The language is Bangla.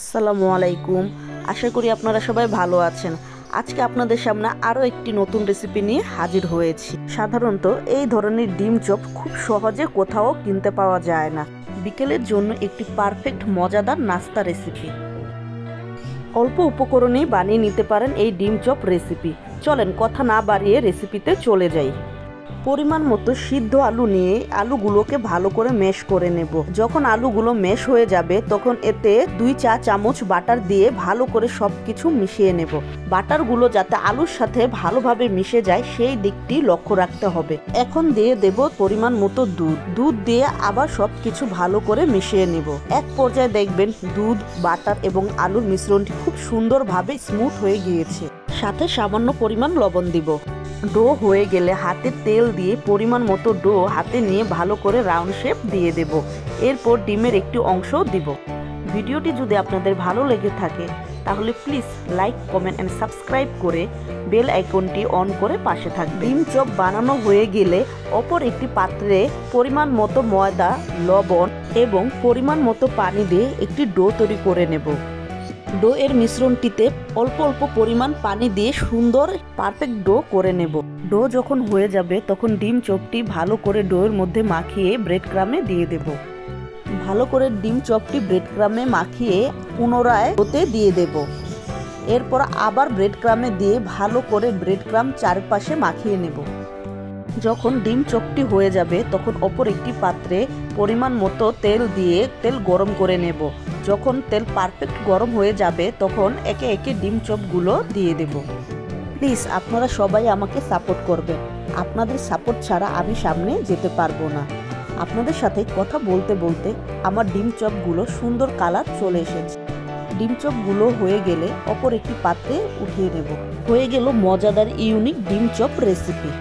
আসসালামু আলাইকুম। আশা করি আপনারা সবাই ভালো আছেন। আজকে আপনাদের সামনে আরও একটি নতুন রেসিপি নিয়ে হাজির হয়েছি। সাধারণত এই ধরনের ডিম চপ খুব সহজে কোথাও কিনতে পাওয়া যায় না। বিকেলের জন্য একটি পারফেক্ট মজাদার নাস্তা রেসিপি। অল্প উপকরণেই বানিয়ে নিতে পারেন এই ডিম চপ রেসিপি। চলেন কথা না বাড়িয়ে রেসিপিতে চলে যাই। পরিমাণ মতো সিদ্ধ আলু নিয়ে আলুগুলোকে ভালো করে ম্যাশ করে নেব। যখন আলুগুলো ম্যাশ হয়ে যাবে তখন এতে 2 চা চামচ বাটার দিয়ে ভালো করে সবকিছু মিশিয়ে নেব। বাটারগুলো যাতে আলুর সাথে ভালোভাবে মিশে যায় সেই দিকটি লক্ষ্য রাখতে হবে। এখন দিয়ে দেব পরিমাণ মতো দুধ দিয়ে আবার সবকিছু ভালো করে মিশিয়ে নেব। এক পর্যায়ে দেখবেন দুধ, বাটার এবং আলুর মিশ্রণটি খুব সুন্দরভাবে স্মুথ হয়ে গিয়েছে। সাথে সামান্য পরিমাণ লবণ দিব। ডো হয়ে গেলে হাতে তেল দিয়ে পরিমাণ মতো ডো হাতে নিয়ে ভালো করে রাউন্ড শেপ দিয়ে দেব। এরপর ডিমের একটি অংশ দিব। ভিডিওটি যদি আপনাদের ভালো লেগে থাকে তাহলে please like, comment and subscribe করে বেল আইকনটি অন করে পাশে থাকবেন। ডিম চপ বানানো হয়ে গেলে অপর একটি পাত্রে পরিমাণ মতো ময়দা, লবণ এবং পরিমাণ মতো পানি দিয়ে একটি ডো তৈরি করে নেব। ডো এর মিশ্রণটিতে অল্প অল্প পরিমাণ পানি দিয়ে সুন্দর পারফেক্ট ডো করে নেব। ডো যখন হয়ে যাবে তখন ডিম চপটি ভালো করে ডোয়ের মধ্যে মাখিয়ে ব্রেড ক্রামে দিয়ে দেব। ভালো করে ডিম চপটি ব্রেড ক্রামে মাখিয়ে পুনরায় ডোতে দিয়ে দেব। এরপর আবার ব্রেড ক্রামে দিয়ে ভালো করে ব্রেড ক্রাম চারপাশে মাখিয়ে নেব। যখন ডিম চপটি হয়ে যাবে তখন অপর একটি পাত্রে পরিমাণ মতো তেল দিয়ে তেল গরম করে নেব। যখন তেল পারফেক্ট গরম হয়ে যাবে তখন একে একে ডিম চপগুলো দিয়ে দেব। প্লিজ আপনারা সবাই আমাকে সাপোর্ট করবেন। আপনাদের সাপোর্ট ছাড়া আমি সামনে যেতে পারবো না। আপনাদের সাথে কথা বলতে বলতে আমার ডিম চপগুলো সুন্দর কালার চলে এসেছে। ডিম চপগুলো হয়ে গেলে অপর একটি পাত্রে উঠিয়ে নেব। হয়ে গেল মজাদার ইউনিক ডিম চপ রেসিপি।